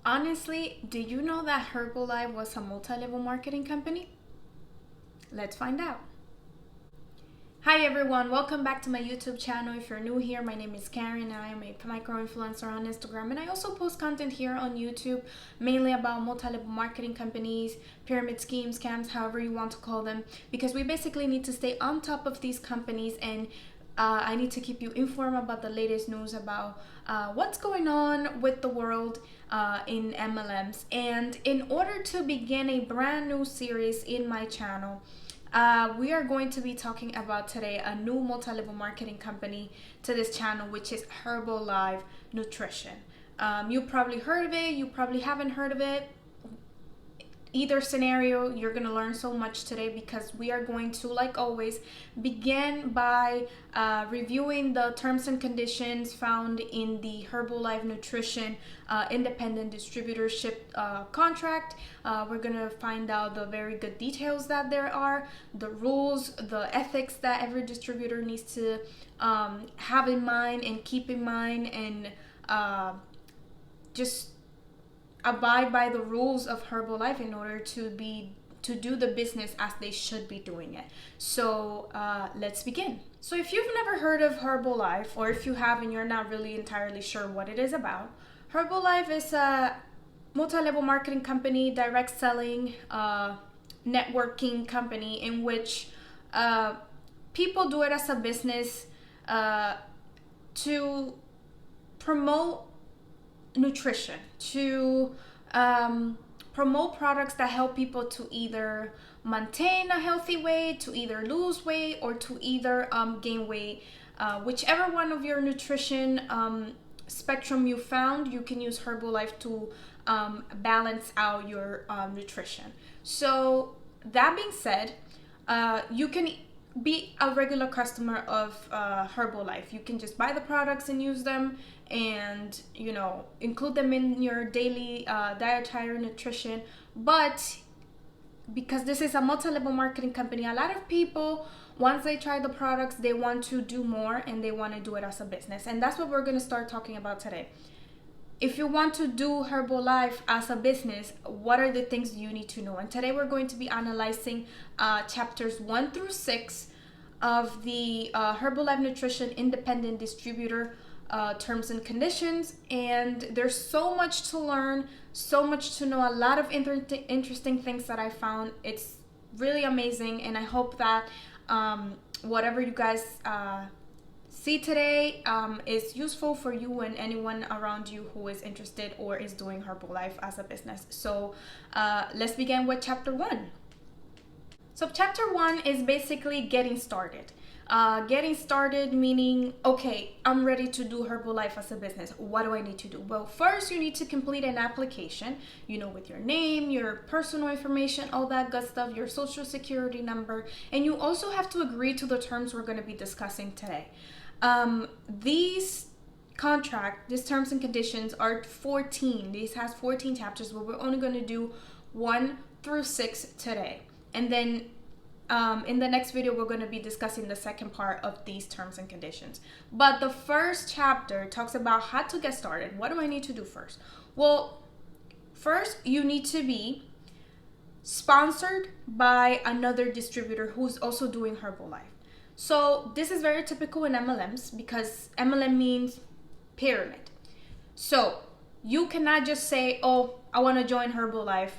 Honestly, did you know that Herbalife was a multi-level marketing company? Let's find out. Hi everyone, welcome back to my YouTube channel. If you're new here, my name is Karen and I am a micro-influencer on Instagram, and I also post content here on YouTube mainly about multi-level marketing companies, pyramid schemes, scams, however you want to call them, because we basically need to stay on top of these companies, and I need to keep you informed about the latest news about what's going on with the world in MLMs. And in order to begin a brand new series in my channel, we are going to be talking about today a new multi-level marketing company to this channel, which is Herbalife Nutrition. You probably heard of it, you probably haven't heard of it. Either scenario, you're going to learn so much today, because we are going to, like always, begin by reviewing the terms and conditions found in the Herbalife Nutrition independent distributorship contract. We're going to find out the very good details that there are, the rules, the ethics that every distributor needs to have in mind and keep in mind, and just abide by the rules of Herbalife in order to do the business as they should be doing it. So let's begin. So if you've never heard of Herbalife, or if you have and you're not really entirely sure what it is about, Herbalife is a multi-level marketing company, direct selling, networking company in which people do it as a business to promote nutrition, to promote products that help people to either maintain a healthy weight, to either lose weight, or to either gain weight. Whichever one of your nutrition spectrum you found, you can use Herbalife to balance out your nutrition. So that being said, you can be a regular customer of Herbalife. You can just buy the products and use them, and include them in your daily dietary nutrition. But because this is a multi-level marketing company, a lot of people, once they try the products, they want to do more, and they want to do it as a business. And that's what we're going to start talking about today. If you want to do Herbalife as a business, what are the things you need to know? And today we're going to be analyzing chapters 1 through 6 of the Herbalife Nutrition Independent Distributor terms and conditions. And there's so much to learn, so much to know, a lot of interesting things that I found. It's really amazing, and I hope that whatever you guys see today is useful for you and anyone around you who is interested or is doing Herbalife as a business. So let's begin with chapter 1. So chapter 1 is basically getting started. Getting started meaning, okay, I'm ready to do Herbalife as a business. What do I need to do? Well, first you need to complete an application, with your name, your personal information, all that good stuff, your social security number, and you also have to agree to the terms we're going to be discussing today. These terms and conditions are 14. These has 14 chapters, but we're only going to do 1 through 6 today. And then in the next video, we're going to be discussing the second part of these terms and conditions. But the first chapter talks about how to get started. What do I need to do first? Well, first you need to be sponsored by another distributor who's also doing Herbalife. So this is very typical in MLMs, because MLM means pyramid. So you cannot just say, oh, I want to join Herbalife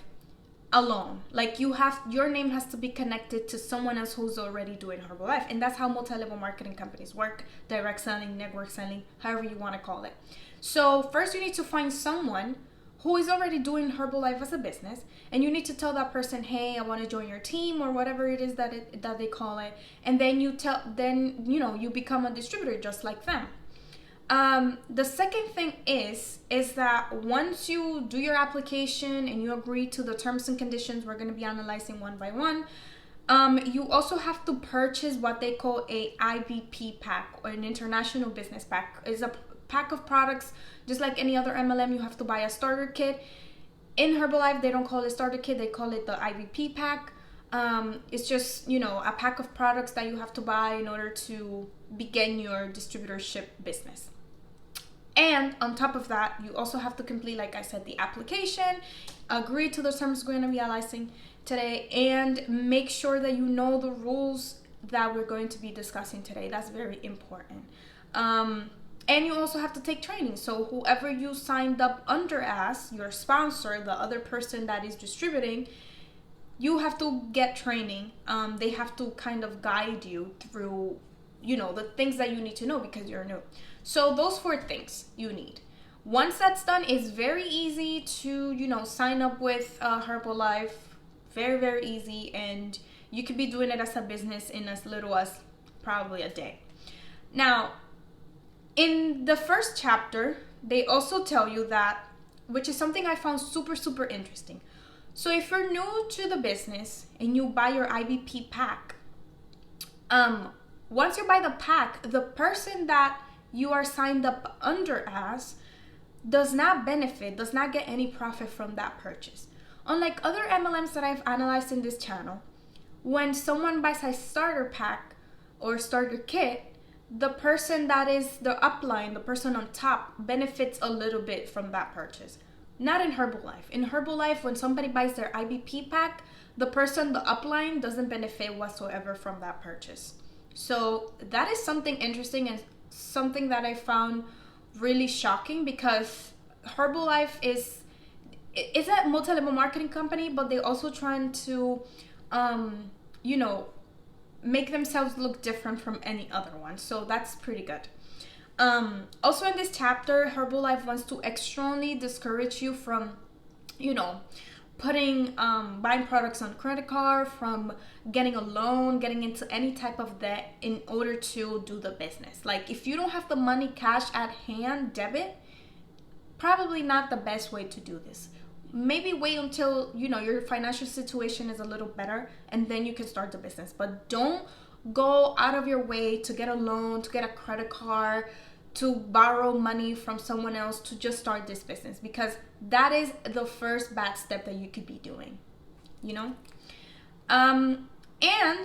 alone. Like, your name has to be connected to someone else who's already doing Herbalife. And that's how multi-level marketing companies work: direct selling, network selling, however you want to call it. So first you need to find someone who is already doing Herbalife as a business, and you need to tell that person, hey, I want to join your team, or whatever it is that they call it. And then you become a distributor just like them. The second thing is that once you do your application and you agree to the terms and conditions we're going to be analyzing one by one, you also have to purchase what they call a IBP pack, or an international business pack. It's a pack of products, just like any other MLM. You have to buy a starter kit. In Herbalife, they don't call it starter kit, they call it the IBP pack. It's just, a pack of products that you have to buy in order to begin your distributorship business. And on top of that, you also have to complete, like I said, the application, agree to the terms we're going to be analyzing today, and make sure that you know the rules that we're going to be discussing today. That's very important. And you also have to take training. So whoever you signed up under as, your sponsor, the other person that is distributing, you have to get training. They have to kind of guide you through, the things that you need to know because you're new. So those 4 things you need. Once that's done, it's very easy to, sign up with Herbalife. Very, very easy. And you could be doing it as a business in as little as probably a day. Now, in the first chapter, they also tell you that, which is something I found super, super interesting. So if you're new to the business and you buy your IBP pack, once you buy the pack, the person that you are signed up under as does not get any profit from that purchase. Unlike other MLMs that I've analyzed in this channel, when someone buys a starter pack or starter kit, the person that is the upline, the person on top, benefits a little bit from that purchase. Not in Herbalife. In Herbalife, when somebody buys their IBP pack, the person, the upline, doesn't benefit whatsoever from that purchase. So that is something interesting and something that I found really shocking, because Herbalife is a multi-level marketing company, but they're also trying to, make themselves look different from any other one. So that's pretty good. Also in this chapter, Herbalife wants to extremely discourage you from, buying products on credit card, from getting a loan, getting into any type of debt in order to do the business. Like, if you don't have the money cash at hand, debit, probably not the best way to do this. Maybe wait until, your financial situation is a little better, and then you can start the business. But don't go out of your way to get a loan, to get a credit card, to borrow money from someone else to just start this business, because that is the first bad step that you could be doing, And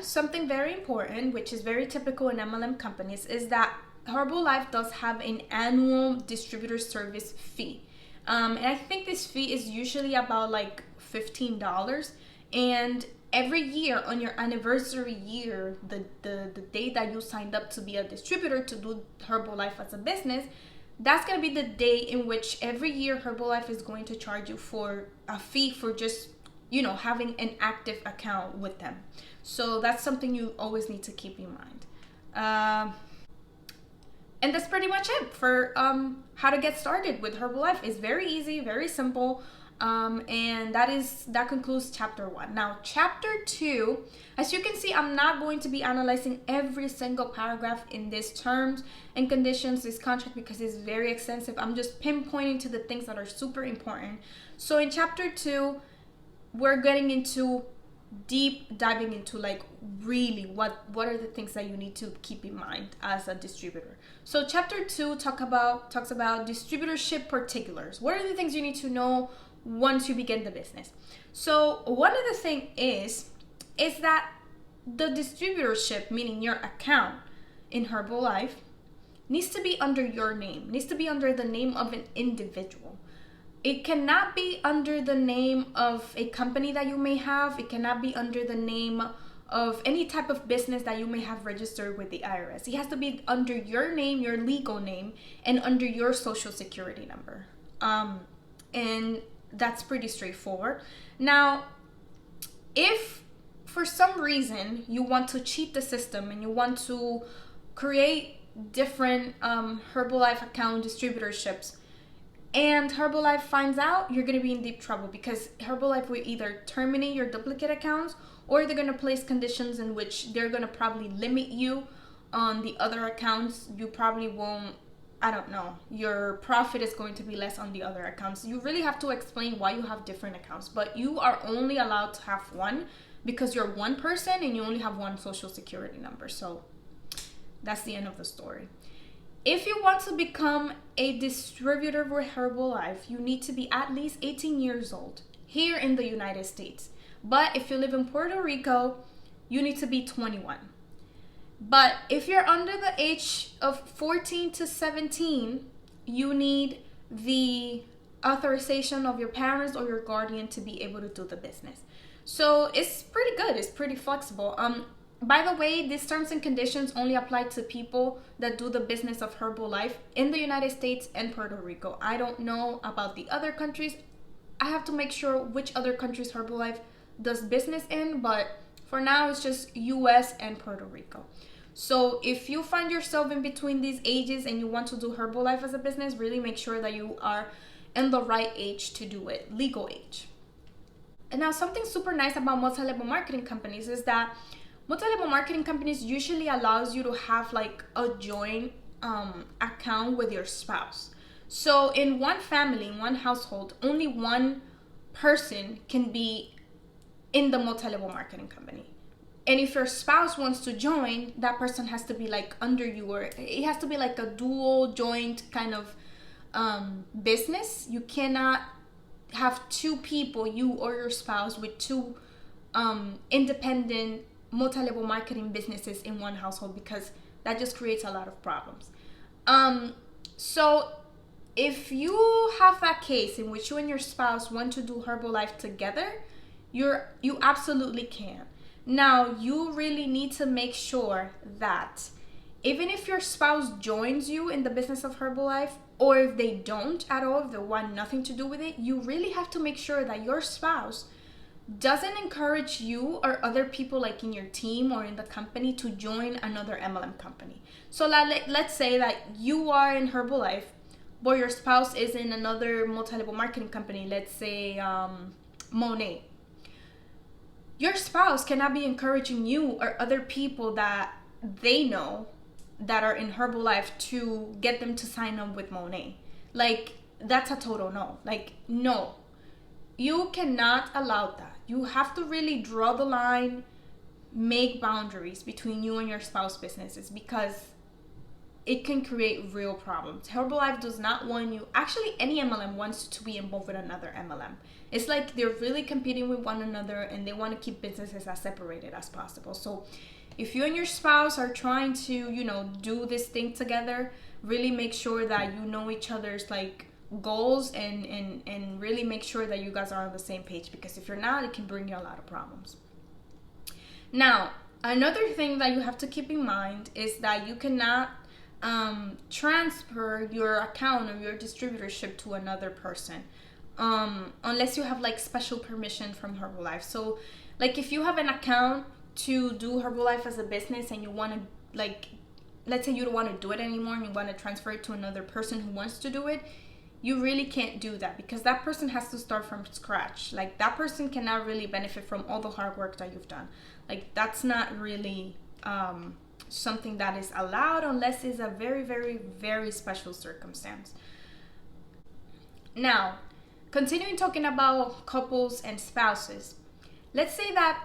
something very important, which is very typical in MLM companies, is that Herbalife does have an annual distributor service fee. And I think this fee is usually about like $15. And every year on your anniversary year, the day that you signed up to be a distributor to do Herbalife as a business, that's going to be the day in which every year Herbalife is going to charge you for a fee for just, having an active account with them. So that's something you always need to keep in mind. And that's pretty much it for how to get started with Herbalife. It's very easy, very simple. And that concludes chapter 1. Now, chapter 2, as you can see, I'm not going to be analyzing every single paragraph in these terms and conditions, this contract, because it's very extensive. I'm just pinpointing to the things that are super important. So in chapter 2, we're getting into deep diving into like really what are the things that you need to keep in mind as a distributor. So chapter 2 talks about distributorship particulars. What are the things you need to know once you begin the business? So one of the things is that the distributorship, meaning your account in Herbalife, needs to be under your name, needs to be under the name of an individual. It cannot be under the name of a company that you may have. It cannot be under the name of any type of business that you may have registered with the IRS. It has to be under your name, your legal name, and under your social security number. And that's pretty straightforward. Now, if for some reason you want to cheat the system and you want to create different Herbalife account distributorships, and Herbalife finds out, you're going to be in deep trouble, because Herbalife will either terminate your duplicate accounts, or they're going to place conditions in which they're going to probably limit you on the other accounts. You probably won't, your profit is going to be less on the other accounts. You really have to explain why you have different accounts, but you are only allowed to have one because you're one person and you only have one social security number. So that's the end of the story. If you want to become a distributor with Herbalife, you need to be at least 18 years old here in the United States. But if you live in Puerto Rico, you need to be 21. But if you're under the age of 14 to 17 you need the authorization of your parents or your guardian to be able to do the business. So it's pretty good. It's pretty flexible. By the way, these terms and conditions only apply to people that do the business of Herbalife in the United States and Puerto Rico. I don't know about the other countries. I have to make sure which other countries Herbalife does business in, but for now it's just US and Puerto Rico. So if you find yourself in between these ages and you want to do Herbalife as a business, really make sure that you are in the right age to do it, legal age. And now something super nice about multi-level marketing companies is that multi-level marketing companies usually allows you to have like a joint account with your spouse. So in one family, in one household, only one person can be in the multi-level marketing company. And if your spouse wants to join, that person has to be like under you, or it has to be like a dual joint kind of business. You cannot have two people, you or your spouse, with two independent multi-level marketing businesses in one household, because that just creates a lot of problems. So if you have that case in which you and your spouse want to do Herbalife together, you absolutely can. Now, you really need to make sure that even if your spouse joins you in the business of Herbalife, or if they don't at all, if they want nothing to do with it, you really have to make sure that your spouse doesn't encourage you or other people like in your team or in the company to join another MLM company. So let's say that you are in Herbalife, but your spouse is in another multi-level marketing company, let's say Monet. Your spouse cannot be encouraging you or other people that they know that are in Herbalife to get them to sign up with Monet. Like, that's a total no. Like, no. You cannot allow that. You have to really draw the line, make boundaries between you and your spouse businesses, because it can create real problems. Herbalife does not want you, actually any MLM wants to be involved with another MLM. It's like they're really competing with one another and they want to keep businesses as separated as possible. So if you and your spouse are trying to, do this thing together, really make sure that you know each other's like goals and really make sure that you guys are on the same page, because if you're not, it can bring you a lot of problems. Now, another thing that you have to keep in mind is that you cannot transfer your account or your distributorship to another person unless you have like special permission from Herbalife. So like if you have an account to do Herbalife as a business and you want to, like, let's say you don't want to do it anymore and you want to transfer it to another person who wants to do it, you really can't do that, because that person has to start from scratch. Like, that person cannot really benefit from all the hard work that you've done. Like, that's not really something that is allowed unless it's a very, very, very special circumstance. Now, continuing talking about couples and spouses, let's say that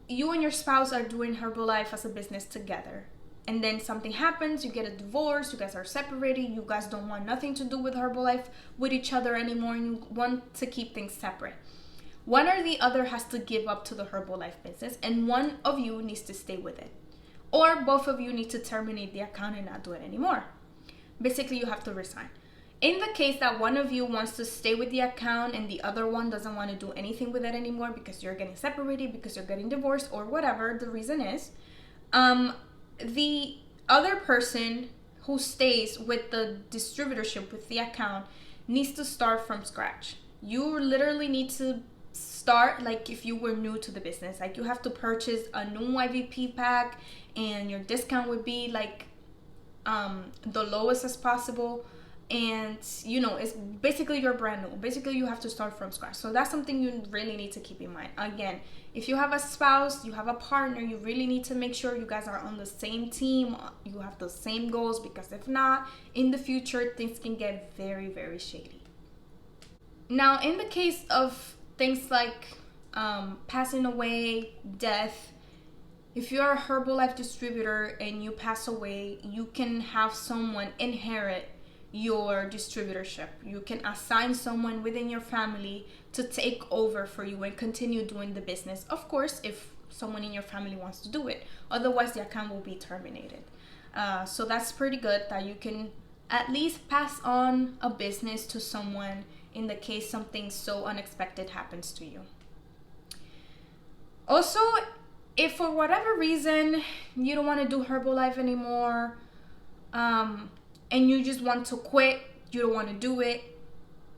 you and your spouse are doing Herbalife as a business together, and then something happens, you get a divorce, you guys are separated, you guys don't want nothing to do with Herbalife with each other anymore, and you want to keep things separate. One or the other has to give up to the Herbalife business, and one of you needs to stay with it. Or both of you need to terminate the account and not do it anymore. Basically, you have to resign. In the case that one of you wants to stay with the account and the other one doesn't want to do anything with it anymore because you're getting separated, because you're getting divorced, or whatever the reason is, the other person who stays with the distributorship, with the account, needs to start from scratch. You literally need to start like if you were new to the business. Like, you have to purchase a new IVP pack, and your discount would be like the lowest as possible, and it's basically you're brand new. Basically, you have to start from scratch. So that's something you really need to keep in mind. Again, if you have a spouse, you have a partner, you really need to make sure you guys are on the same team, you have the same goals, because if not, in the future things can get very, very shady. Now, in the case of things like passing away, death, if you're a Herbalife distributor and you pass away, you can have someone inherit your distributorship. You can assign someone within your family to take over for you and continue doing the business. Of course, if someone in your family wants to do it. Otherwise, the account will be terminated. So that's pretty good that you can at least pass on a business to someone in the case something so unexpected happens to you. Also, if for whatever reason you don't want to do Herbalife anymore, and you just want to quit, you don't want to do it,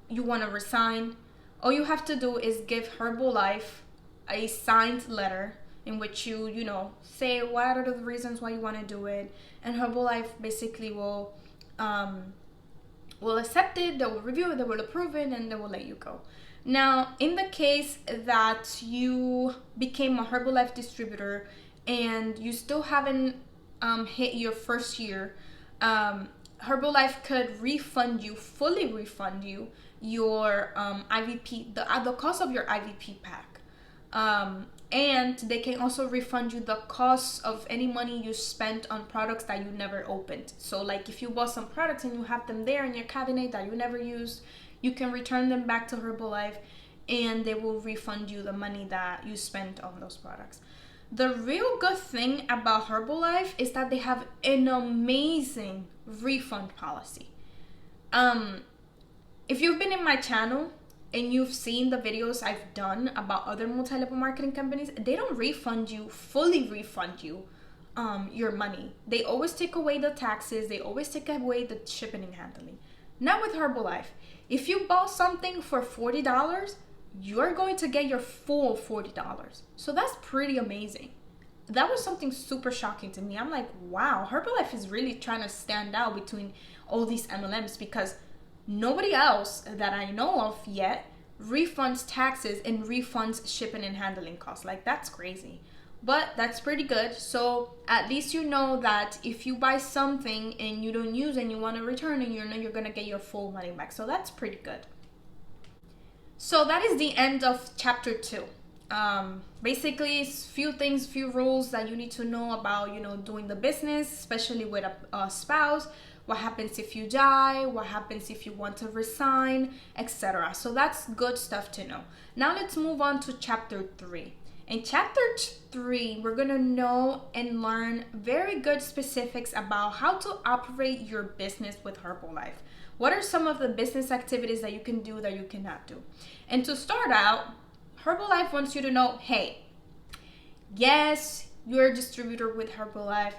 you want to resign, all you have to do is give Herbalife a signed letter in which you say what are the reasons why you want to do it, and Herbalife basically will accept it, they will review it, they will approve it, and they will let you go. Now, in the case that you became a Herbalife distributor and you still haven't hit your first year, Herbalife could fully refund you your IVP, the cost of your IVP pack. And they can also refund you the cost of any money you spent on products that you never opened. So like if you bought some products and you have them there in your cabinet that you never used, you can return them back to Herbalife and they will refund you the money that you spent on those products. The real good thing about Herbalife is that they have an amazing refund policy. If you've been in my channel and you've seen the videos I've done about other multi-level marketing companies, they don't fully refund you your money. They always take away the taxes. They always take away the shipping and handling. Not with Herbalife. If you bought something for $40, you're going to get your full $40. So that's pretty amazing. That was something super shocking to me. I'm like, wow, Herbalife is really trying to stand out between all these MLMs, because nobody else that I know of yet refunds taxes and refunds shipping and handling costs. Like, that's crazy. But that's pretty good. So at least you know that if you buy something and you don't use and you want to return it, you know you're going to get your full money back. So that's pretty good. So that is the end of chapter 2. Basically, few rules that you need to know about, doing the business, especially with a spouse. What happens if you die? What happens if you want to resign, etc. So that's good stuff to know. Now let's move on to chapter 3. In chapter 3, we're going to know and learn very good specifics about how to operate your business with Herbalife. What are some of the business activities that you can do that you cannot do? And to start out, Herbalife wants you to know, hey, yes, you're a distributor with Herbalife.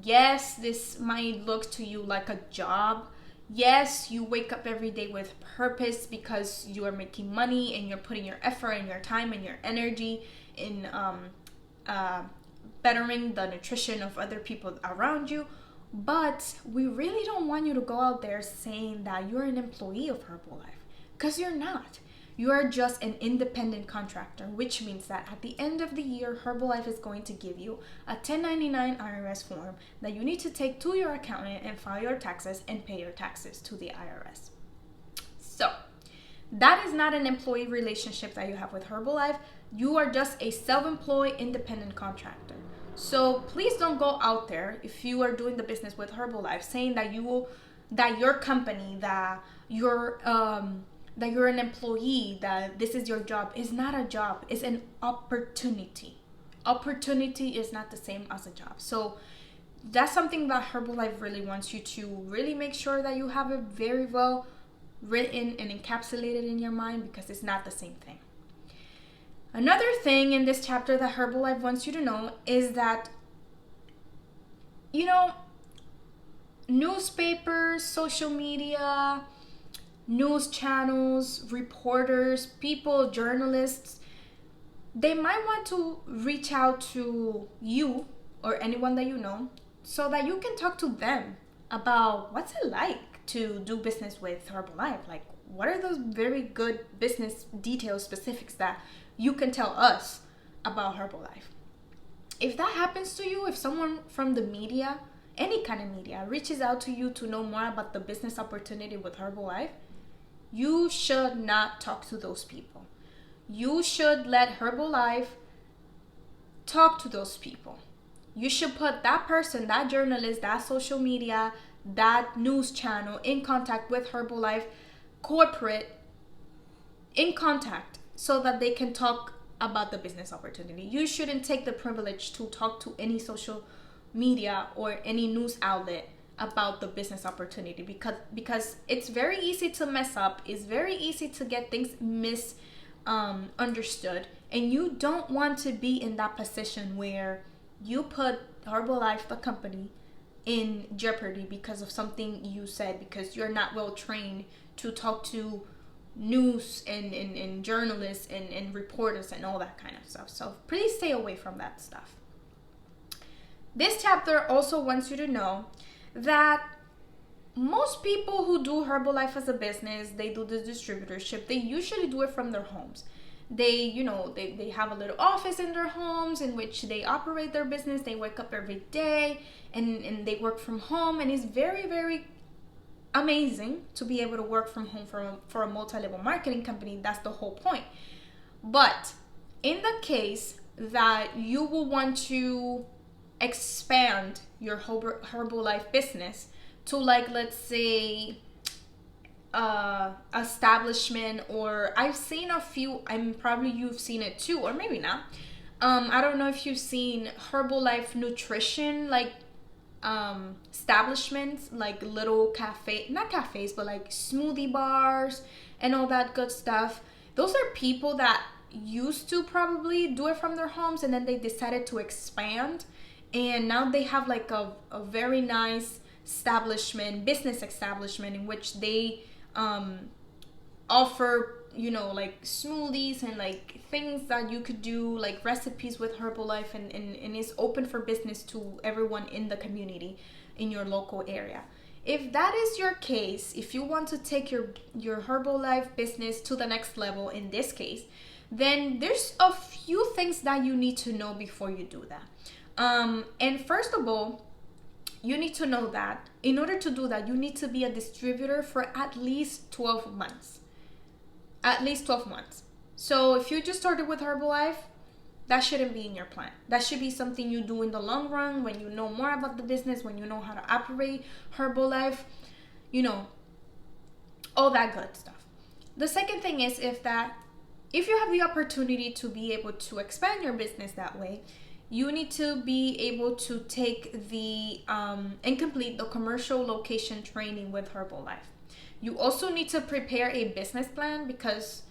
Yes, this might look to you like a job. Yes, you wake up every day with purpose because you are making money and you're putting your effort and your time and your energy in bettering the nutrition of other people around you. But we really don't want you to go out there saying that you're an employee of Herbalife, because you're not. You are just an independent contractor, which means that at the end of the year, Herbalife is going to give you a 1099 IRS form that you need to take to your accountant and file your taxes and pay your taxes to the IRS. So that is not an employee relationship that you have with Herbalife. You are just a self-employed independent contractor. So please don't go out there if you are doing the business with Herbalife saying that your company, that you're an employee, that this is your job. Is not a job. It's an opportunity. Opportunity is not the same as a job. So that's something that Herbalife really wants you to really make sure that you have it very well written and encapsulated in your mind, because it's not the same thing. Another thing in this chapter that Herbalife wants you to know is that, newspapers, social media, news channels, reporters, people, journalists, they might want to reach out to you or anyone that you know so that you can talk to them about what's it like to do business with Herbalife. Like, what are those very good business details, specifics that you can tell us about Herbalife? If that happens to you, if someone from the media, any kind of media, reaches out to you to know more about the business opportunity with Herbalife, you should not talk to those people. You should let Herbalife talk to those people. You should put that person, that journalist, that social media, that news channel in contact with Herbalife corporate, in contact, so that they can talk about the business opportunity. You shouldn't take the privilege to talk to any social media or any news outlet about the business opportunity, because it's very easy to mess up. It's very easy to get things understood, and you don't want to be in that position where you put Herbalife, the company, in jeopardy because of something you said, because you're not well trained to talk to news and journalists and reporters and all that kind of stuff. So please stay away from that stuff. This chapter also wants you to know that most people who do Herbalife as a business, they do the distributorship, they usually do it from their homes. They have a little office in their homes in which they operate their business. They wake up every day and they work from home, and it's very, very amazing to be able to work from home for a multi-level marketing company. That's the whole point. But in the case that you will want to expand your Herbalife business to, like, let's say establishment, or I've seen a few, probably you've seen it too, or maybe not. I don't know if you've seen Herbalife nutrition, like establishments, like little not cafes, but like smoothie bars and all that good stuff. Those are people that used to probably do it from their homes, and then they decided to expand, and now they have like a very nice business establishment in which they offer, like smoothies and like things that you could do, like recipes with Herbalife, and is open for business to everyone in the community in your local area. If that is your case, if you want to take your Herbalife business to the next level in this case, then there's a few things that you need to know before you do that. And first of all, you need to know that in order to do that, you need to be a distributor for at least 12 months. At least 12 months. So if you just started with Herbalife, that shouldn't be in your plan. That should be something you do in the long run, when you know more about the business, when you know how to operate Herbalife, all that good stuff. The second thing is, if you have the opportunity to be able to expand your business that way, you need to be able to take and complete the commercial location training with Herbalife. You also need to prepare a business plan, because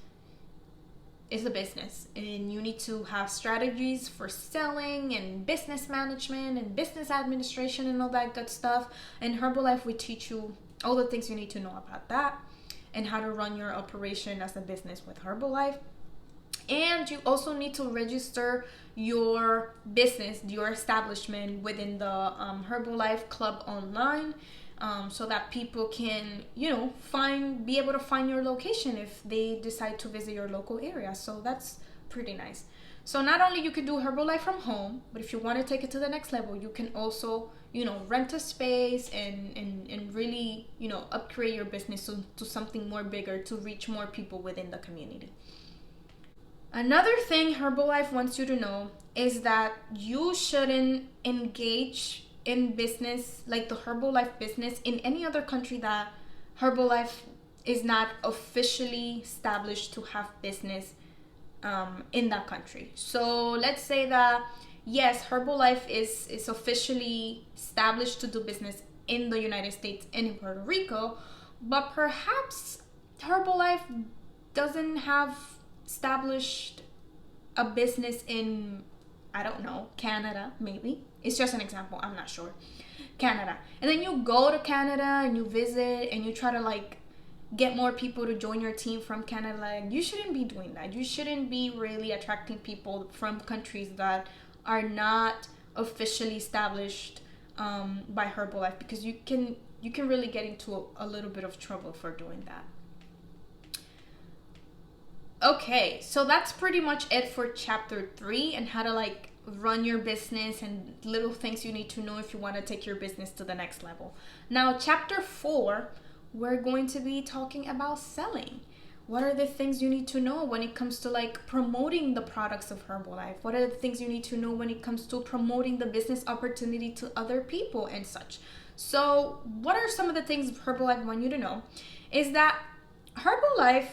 it's a business, and you need to have strategies for selling and business management and business administration and all that good stuff. And Herbalife will teach you all the things you need to know about that and how to run your operation as a business with Herbalife. And you also need to register your business, your establishment, within the Herbalife Club online, so that people can, be able to find your location if they decide to visit your local area. So that's pretty nice. So not only you can do Herbalife from home, but if you want to take it to the next level, you can also, rent a space and really, upgrade your business to something more bigger, to reach more people within the community. Another thing Herbalife wants you to know is that you shouldn't engage in business, like the Herbalife business, in any other country that Herbalife is not officially established to have business in that country. So let's say that, yes, Herbalife is officially established to do business in the United States and in Puerto Rico, but perhaps Herbalife doesn't have established a business in, I don't know, Canada, maybe. It's just an example, I'm not sure. Canada. And then you go to Canada and you visit and you try to get more people to join your team from Canada. You shouldn't be doing that. You shouldn't be really attracting people from countries that are not officially established by Herbalife, because you can really get into a little bit of trouble for doing that. Okay, so that's pretty much it for chapter 3, and how to run your business and little things you need to know if you want to take your business to the next level. Now, chapter 4, we're going to be talking about selling. What are the things you need to know when it comes to promoting the products of Herbalife? What are the things you need to know when it comes to promoting the business opportunity to other people and such? So what are some of the things Herbalife want you to know is that Herbalife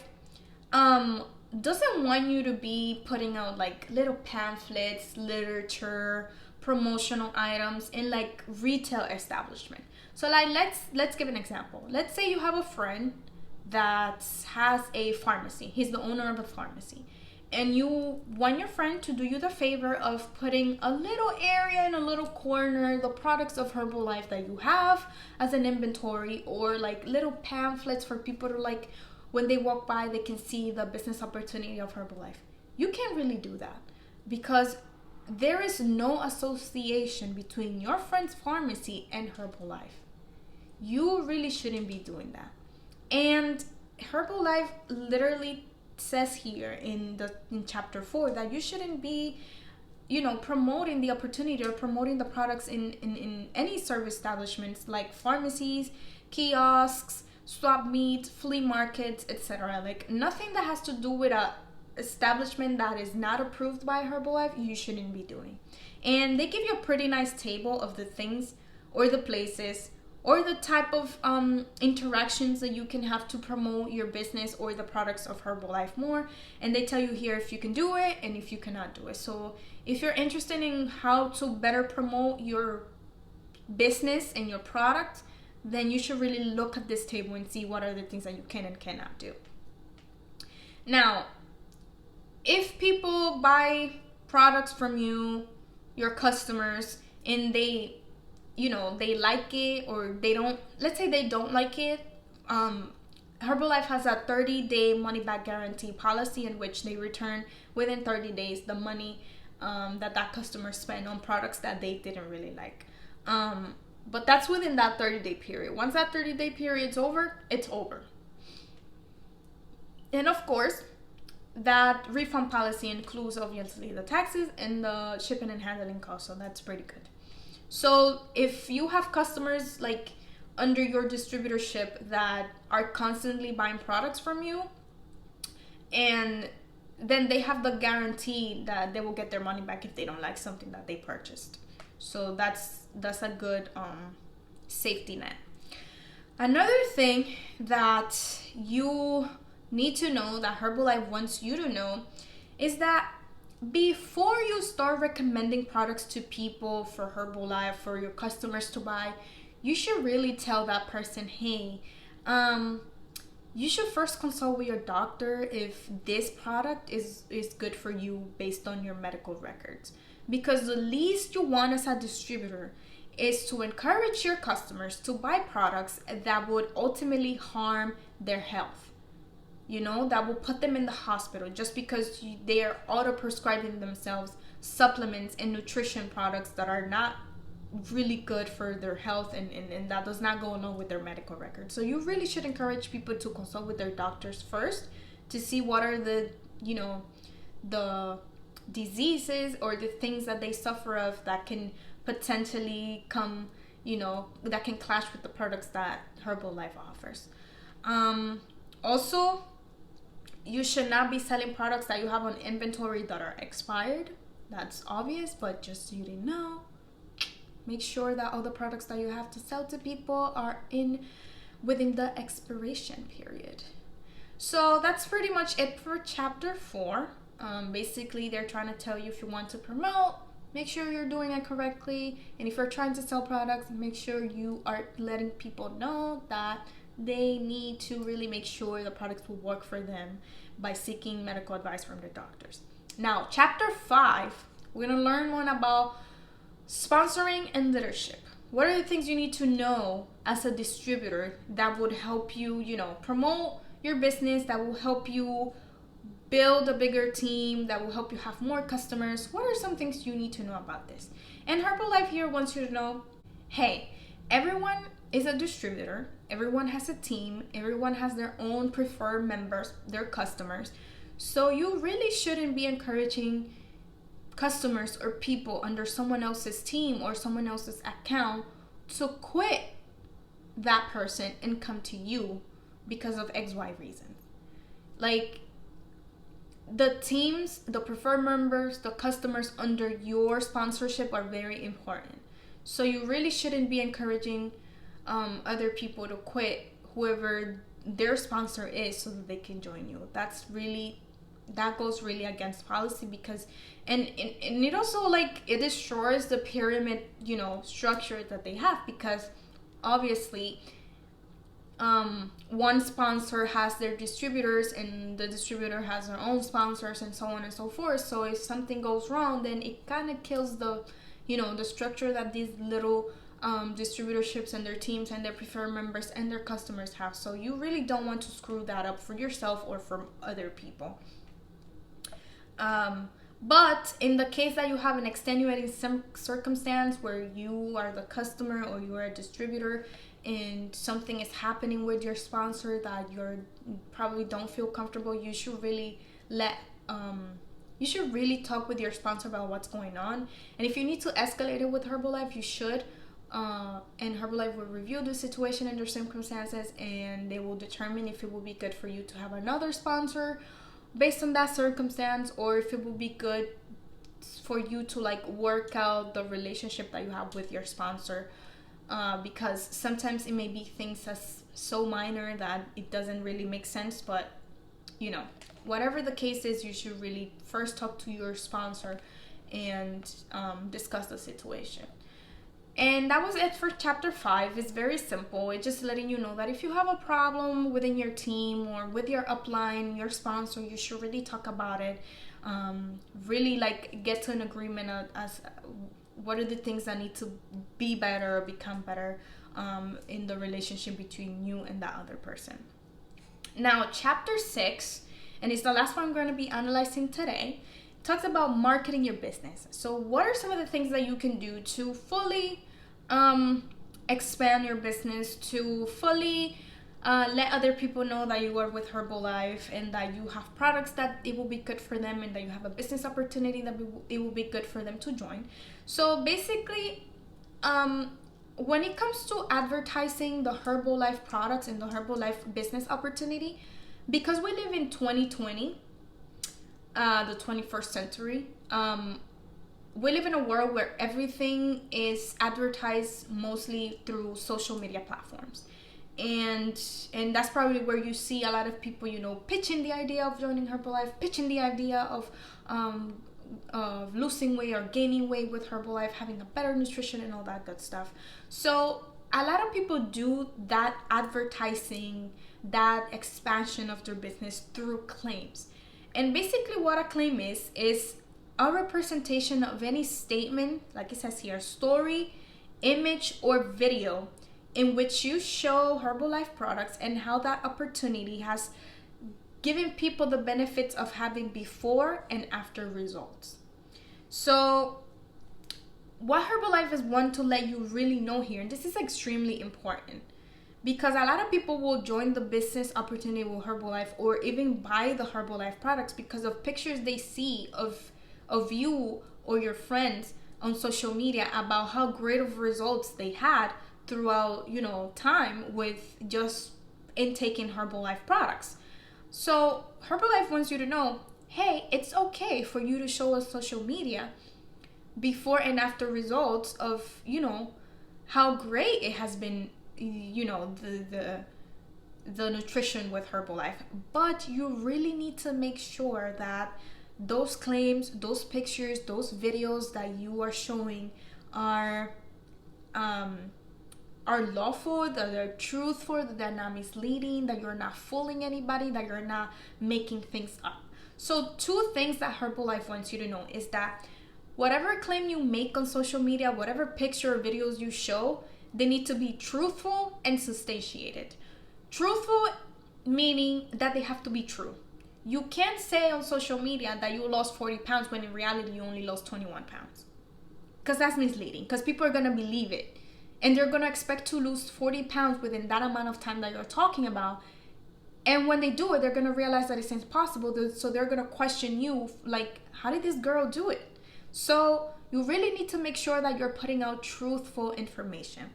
doesn't want you to be putting out little pamphlets, literature, promotional items in like retail establishment. So like let's give an example. Let's say you have a friend that has a pharmacy. He's the owner of a pharmacy. And you want your friend to do you the favor of putting a little area in a little corner, the products of Herbalife that you have as an inventory, or like little pamphlets for people to like, when they walk by, they can see the business opportunity of Herbalife. You can't really do that because there is no association between your friend's pharmacy and Herbalife. You really shouldn't be doing that. And Herbalife literally says here in chapter 4 that you shouldn't be promoting the opportunity or promoting the products in any service establishments like pharmacies, kiosks, swap meet, flea markets, etc. Like nothing that has to do with a establishment that is not approved by Herbalife, you shouldn't be doing. And they give you a pretty nice table of the things or the places or the type of interactions that you can have to promote your business or the products of Herbalife more. And they tell you here if you can do it and if you cannot do it. So if you're interested in how to better promote your business and your product, then you should really look at this table and see what are the things that you can and cannot do. Now, if people buy products from you, your customers, and they like it or they don't, let's say they don't like it, Herbalife has a 30-day money-back guarantee policy in which they return within 30 days the money that customer spent on products that they didn't really like. But that's within that 30-day period. Once that 30-day period's over, it's over. And of course, that refund policy includes obviously the taxes and the shipping and handling costs, so that's pretty good. So if you have customers like under your distributorship that are constantly buying products from you, and then they have the guarantee that they will get their money back if they don't like something that they purchased. So that's a good safety net. Another thing that you need to know, that Herbalife wants you to know, is that before you start recommending products to people for Herbalife, for your customers to buy, you should really tell that person, hey, you should first consult with your doctor if this product is good for you based on your medical records. Because the least you want as a distributor is to encourage your customers to buy products that would ultimately harm their health. That will put them in the hospital just because they are auto-prescribing themselves supplements and nutrition products that are not really good for their health and that does not go along with their medical record. So you really should encourage people to consult with their doctors first to see what are the diseases or the things that they suffer of that can potentially come, that can clash with the products that Herbalife offers. Also, you should not be selling products that you have on inventory that are expired. That's obvious, but just so you didn't know, make sure that all the products that you have to sell to people are within the expiration period. So that's pretty much it for chapter 4. Basically, they're trying to tell you if you want to promote, make sure you're doing it correctly. And if you're trying to sell products, make sure you are letting people know that they need to really make sure the products will work for them by seeking medical advice from their doctors. Now, chapter 5, we're going to learn one about sponsoring and leadership. What are the things you need to know as a distributor that would help you, promote your business, that will help you build a bigger team, that will help you have more customers? What are some things you need to know about this? And Herbalife here wants you to know, hey, everyone is a distributor, everyone has a team, everyone has their own preferred members, their customers. So you really shouldn't be encouraging customers or people under someone else's team or someone else's account to quit that person and come to you because of XY reasons. Like, the teams, the preferred members, the customers under your sponsorship are very important. So you really shouldn't be encouraging other people to quit whoever their sponsor is so that they can join you. That's really that goes really against policy, because and it also, like, it destroys the pyramid, structure that they have, because obviously one sponsor has their distributors, and the distributor has their own sponsors, and so on and so forth. So if something goes wrong, then it kind of kills the the structure that these little distributorships and their teams and their preferred members and their customers have. So you really don't want to screw that up for yourself or for other people. But in the case that you have an extenuating circumstance where you are the customer or you are a distributor, and something is happening with your sponsor that you probably don't feel comfortable, you should really talk with your sponsor about what's going on. And if you need to escalate it with Herbalife, you should. And Herbalife will review the situation and their circumstances, and they will determine if it will be good for you to have another sponsor based on that circumstance, or if it will be good for you to work out the relationship that you have with your sponsor. Because sometimes it may be things that's so minor that it doesn't really make sense, but whatever the case is, you should really first talk to your sponsor and discuss the situation. And that was it for chapter 5. It's very simple. It's just letting you know that if you have a problem within your team or with your upline, your sponsor, you should really talk about it. Really get to an agreement as what are the things that need to be better or become better in the relationship between you and that other person. Now, chapter 6, and it's the last one I'm going to be analyzing today, talks about marketing your business. So what are some of the things that you can do to fully expand your business, to fully let other people know that you are with Herbalife and that you have products that it will be good for them, and that you have a business opportunity that it will be good for them to join. So basically, when it comes to advertising the Herbalife products and the Herbalife business opportunity, because we live in 2020, the 21st century, we live in a world where everything is advertised mostly through social media platforms. And that's probably where you see a lot of people, pitching the idea of joining Herbalife, pitching the idea of losing weight or gaining weight with Herbalife, having a better nutrition and all that good stuff. So a lot of people do that advertising, that expansion of their business through claims. And basically what a claim is a representation of any statement, like it says here, story, image, or video in which you show Herbalife products and how that opportunity has given people the benefits of having before and after results. So what Herbalife is want to let you really know here, and this is extremely important, because a lot of people will join the business opportunity with Herbalife or even buy the Herbalife products because of pictures they see of you or your friends on social media about how great of results they had throughout, time with just intaking Herbalife products. So Herbalife wants you to know, hey, it's okay for you to show us social media before and after results of, how great it has been, the nutrition with Herbalife. But you really need to make sure that those claims, those pictures, those videos that you are showing are lawful, that they're truthful, that they're not misleading, that you're not fooling anybody, that you're not making things up. So 2 things that Herbalife wants you to know is that whatever claim you make on social media, whatever picture or videos you show, they need to be truthful and substantiated. Truthful meaning that they have to be true. You can't say on social media that you lost 40 pounds when in reality you only lost 21 pounds. Because that's misleading, because people are going to believe it. And they're going to expect to lose 40 pounds within that amount of time that you're talking about. And when they do it, they're going to realize that it's impossible. So they're going to question you, like, how did this girl do it? So you really need to make sure that you're putting out truthful information.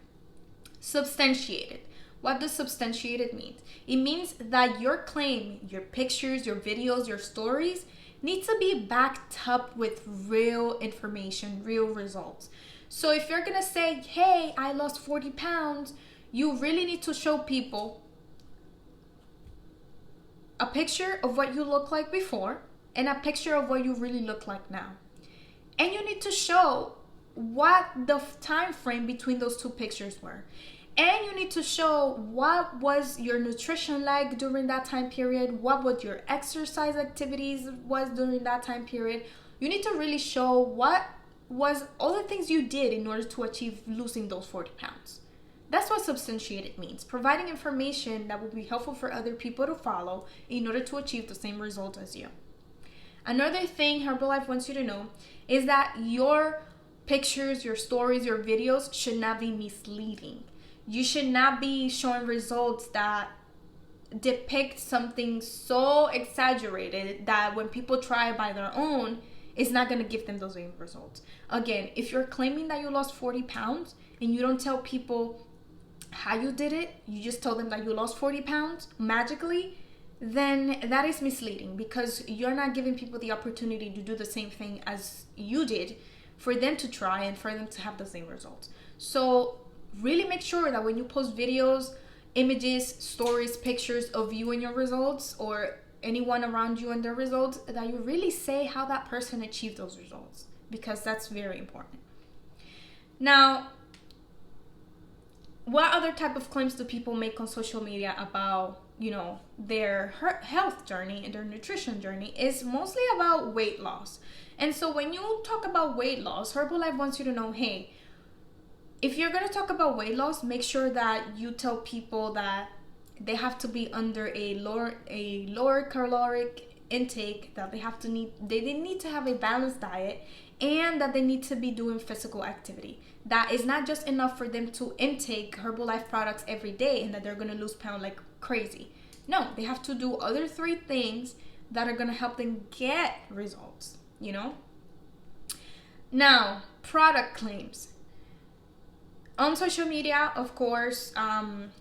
Substantiated. What does substantiated mean? It means that your claim, your pictures, your videos, your stories need to be backed up with real information, real results. So if you're going to say, hey, I lost 40 pounds, you really need to show people a picture of what you look like before, and a picture of what you really look like now. And you need to show what the time frame between those two pictures were. And you need to show what was your nutrition like during that time period, what was your exercise activities was during that time period. You need to really show what was all the things you did in order to achieve losing those 40 pounds. That's what substantiated means, providing information that will be helpful for other people to follow in order to achieve the same result as you. Another thing Herbalife wants you to know is that your pictures, your stories, your videos should not be misleading. You should not be showing results that depict something so exaggerated that when people try it by their own, it's not going to give them those same results. Again, if you're claiming that you lost 40 pounds and you don't tell people how you did it, you just tell them that you lost 40 pounds magically, then that is misleading, because you're not giving people the opportunity to do the same thing as you did for them to try and for them to have the same results. So really make sure that when you post videos, images, stories, pictures of you and your results, or anyone around you and their results, that you really say how that person achieved those results, because that's very important. Now, what other type of claims do people make on social media about, their health journey and their nutrition journey? Is mostly about weight loss. And so when you talk about weight loss, Herbalife wants you to know, hey, if you're going to talk about weight loss, make sure that you tell people that they have to be under a lower caloric intake, that they need to have a balanced diet, and that they need to be doing physical activity. That is not just enough for them to intake Herbalife products every day and that they're going to lose pounds like crazy. No, they have to do other 3 things that are going to help them get results, Now, product claims. On social media, of course,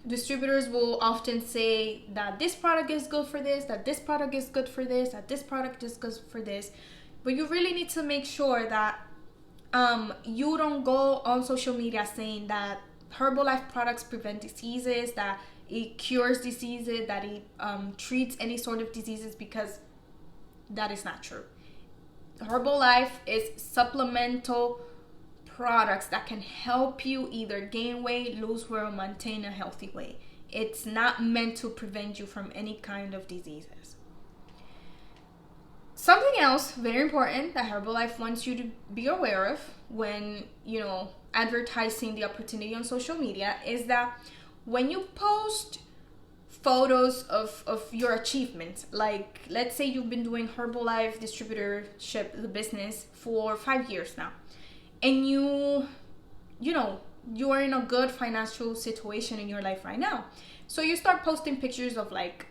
distributors will often say that this product is good for this, that this product is good for this, that this product is good for this. But you really need to make sure that you don't go on social media saying that Herbalife products prevent diseases, that it cures diseases, that it treats any sort of diseases, because that is not true. Herbalife is supplemental products that can help you either gain weight, lose weight, or maintain a healthy weight. It's not meant to prevent you from any kind of diseases. Something else very important that Herbalife wants you to be aware of when, advertising the opportunity on social media is that when you post photos of your achievements, like let's say you've been doing Herbalife distributorship, the business, for 5 years now, and you're in a good financial situation in your life right now. So you start posting pictures of like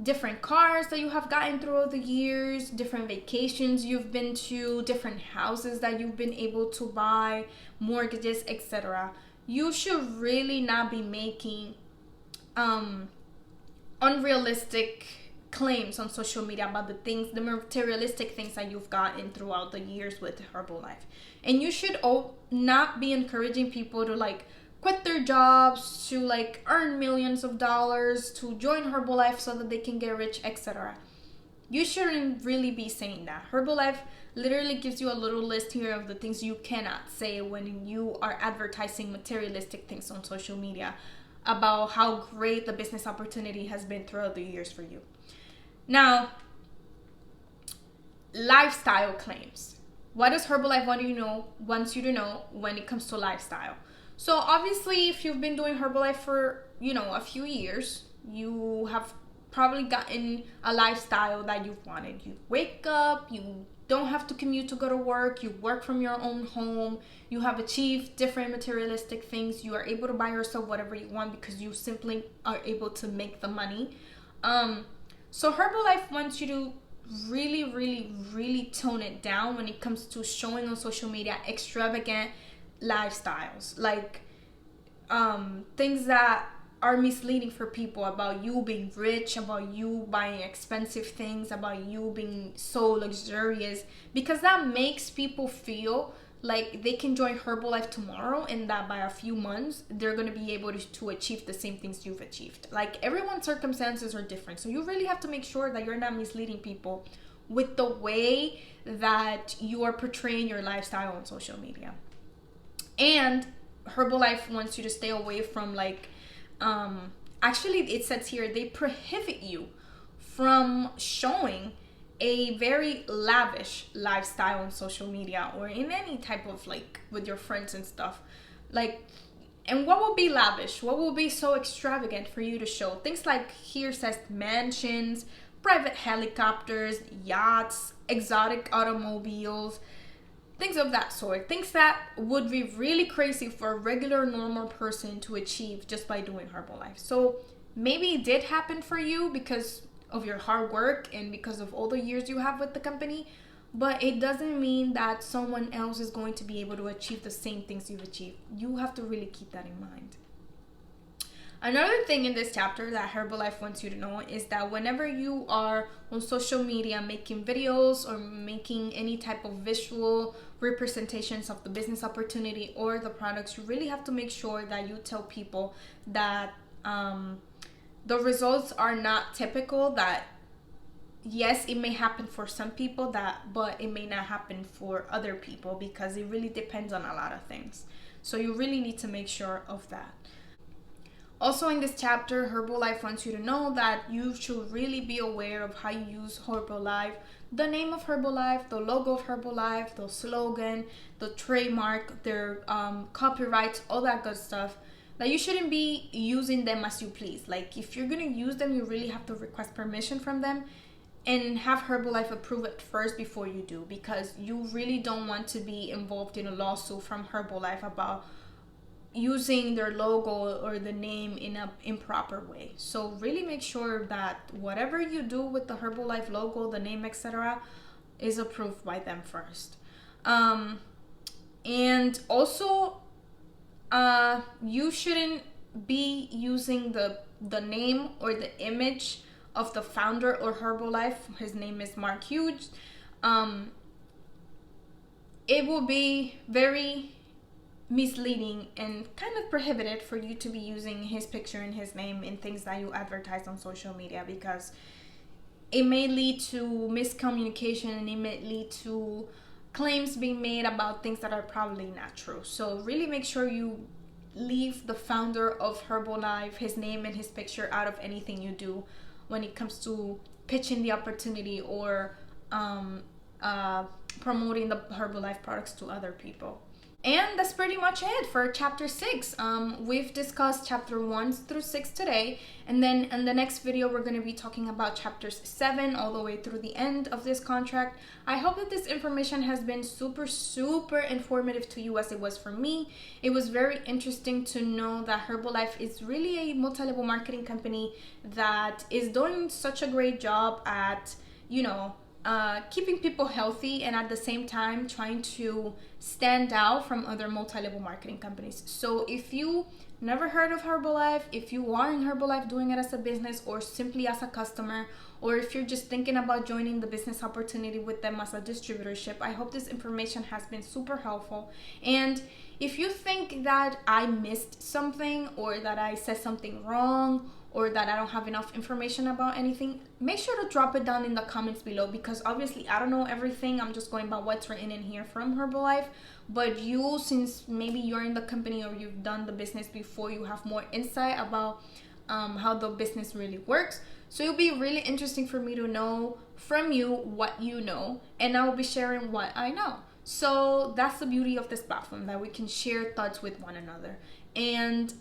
different cars that you have gotten throughout the years, different vacations you've been to, different houses that you've been able to buy, mortgages, etc. You should really not be making unrealistic claims on social media about the materialistic things that you've gotten throughout the years with Herbalife. And you should not be encouraging people to like quit their jobs, to like earn millions of dollars, to join Herbalife so that they can get rich, etc. You shouldn't really be saying that. Herbalife literally gives you a little list here of the things you cannot say when you are advertising materialistic things on social media about how great the business opportunity has been throughout the years for you. Now, lifestyle claims. What does Herbalife wants you to know when it comes to lifestyle? So obviously, if you've been doing Herbalife for, a few years, you have probably gotten a lifestyle that you've wanted. You wake up, you don't have to commute to go to work, you work from your own home, you have achieved different materialistic things, you are able to buy yourself whatever you want because you simply are able to make the money. So Herbalife wants you to really, really, really tone it down when it comes to showing on social media extravagant lifestyles, like things that are misleading for people about you being rich, about you buying expensive things, about you being so luxurious, because that makes people feel like they can join Herbalife tomorrow and that by a few months they're going to be able to achieve the same things you've achieved. Like, everyone's circumstances are different, so you really have to make sure that you're not misleading people with the way that you are portraying your lifestyle on social media. And Herbalife wants you to stay away from actually it says here they prohibit you from showing a very lavish lifestyle on social media or in any type of with your friends and stuff. And what will be lavish? What will be so extravagant for you to show? Things like here says mansions, private helicopters, yachts, exotic automobiles, things of that sort. Things that would be really crazy for a regular normal person to achieve just by doing Herbalife. So maybe it did happen for you because of your hard work and because of all the years you have with the company, but it doesn't mean that someone else is going to be able to achieve the same things you've achieved. You have to really keep that in mind. Another thing in this chapter that Herbalife wants you to know is that whenever you are on social media making videos or making any type of visual representations of the business opportunity or the products, you really have to make sure that you tell people that the results are not typical, that yes, it may happen for some people, but it may not happen for other people, because it really depends on a lot of things. So you really need to make sure of that. Also in this chapter, Herbalife wants you to know that you should really be aware of how you use Herbalife, the name of Herbalife, the logo of Herbalife, the slogan, the trademark, their copyrights, all that good stuff. That you shouldn't be using them as you please. If you're gonna use them, you really have to request permission from them and have Herbalife approve it first before you do, because you really don't want to be involved in a lawsuit from Herbalife about using their logo or the name in an improper way. So really make sure that whatever you do with the Herbalife logo, the name, etc., is approved by them first. And also, you shouldn't be using the name or the image of the founder or Herbalife. His name is Mark Hughes. It will be very misleading and kind of prohibited for you to be using his picture and his name in things that you advertise on social media, because it may lead to miscommunication and it may lead to claims being made about things that are probably not true. So really make sure you leave the founder of Herbalife, his name and his picture, out of anything you do when it comes to pitching the opportunity or promoting the Herbalife products to other people. And that's pretty much it for chapter 6. We've discussed chapter 1 through 6 today, and then in the next video we're going to be talking about chapters 7 all the way through the end of this contract. I hope that this information has been super informative to you as it was for me. It was very interesting to know that Herbalife is really a multi-level marketing company that is doing such a great job at, keeping people healthy and at the same time trying to stand out from other multi-level marketing companies. So if you never heard of Herbalife, if you are in Herbalife doing it as a business or simply as a customer, or if you're just thinking about joining the business opportunity with them as a distributorship, I hope this information has been super helpful. And if you think that I missed something or that I said something wrong or that I don't have enough information about anything, make sure to drop it down in the comments below, because obviously I don't know everything. I'm just going by what's written in here from Herbalife. But you, since maybe you're in the company or you've done the business before, you have more insight about how the business really works. So it'll be really interesting for me to know from you what you know, and I will be sharing what I know. So that's the beauty of this platform, that we can share thoughts with one another. And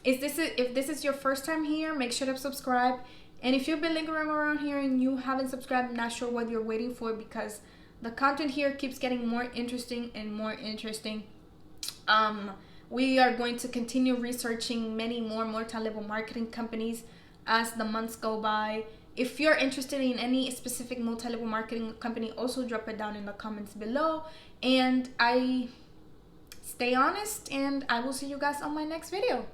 if this is your first time here, make sure to subscribe. And if you've been lingering around here and you haven't subscribed, I'm not sure what you're waiting for, because the content here keeps getting more interesting and more interesting. We are going to continue researching many more multi-level marketing companies as the months go by. If you're interested in any specific multi-level marketing company, also drop it down in the comments below. And I stay honest, and I will see you guys on my next video.